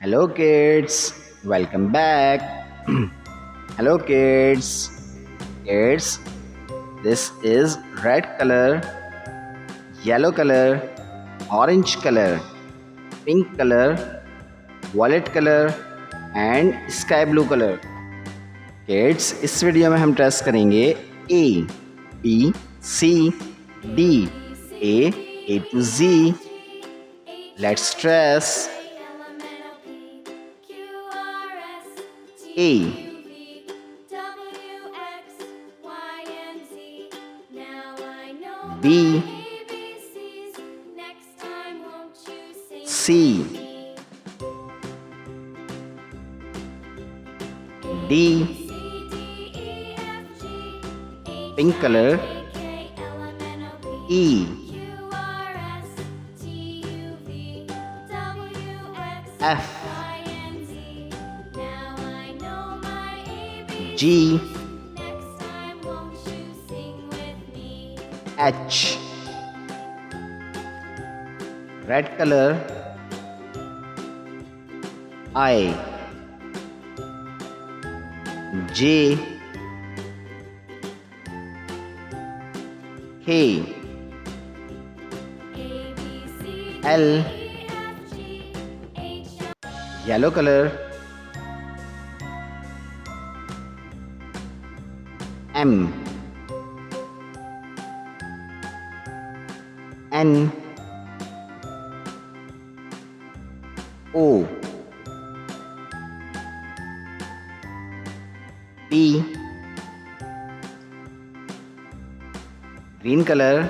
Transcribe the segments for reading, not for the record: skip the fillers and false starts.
Hello kids, welcome back. Hello kids. Kids, this is red color, yellow color, orange color, pink color, violet color and sky blue color. Kids, इस video में हम trace करेंगे A, B, C, D, A to Z. Let's trace A, B, C, D, pink color, E, F, G, H, red color, I, J, K, L, yellow color, M, N, O, P, green color,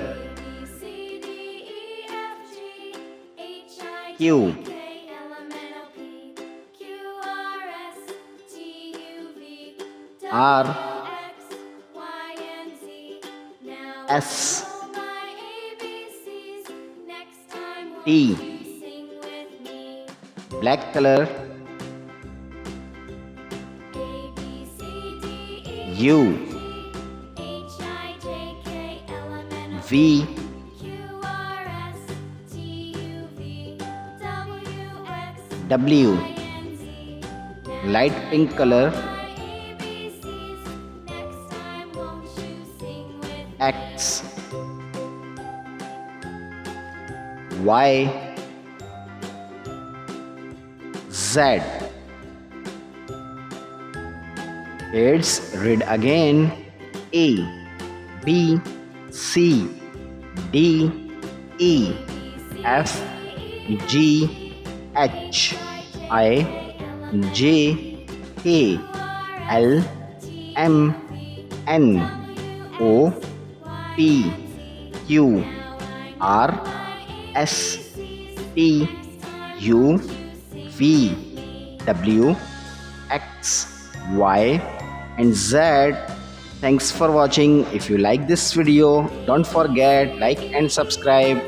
Q, R, S, T, black color, U, V, W, light pink color, X, Y, Z. Kids, read again. A, B, C, D, E, F, G, H, I, J, K, L, M, N, O, P, Q, R, S, T, U, V, W, X, Y and Z. Thanks for watching. If you like this video, don't forget like and subscribe.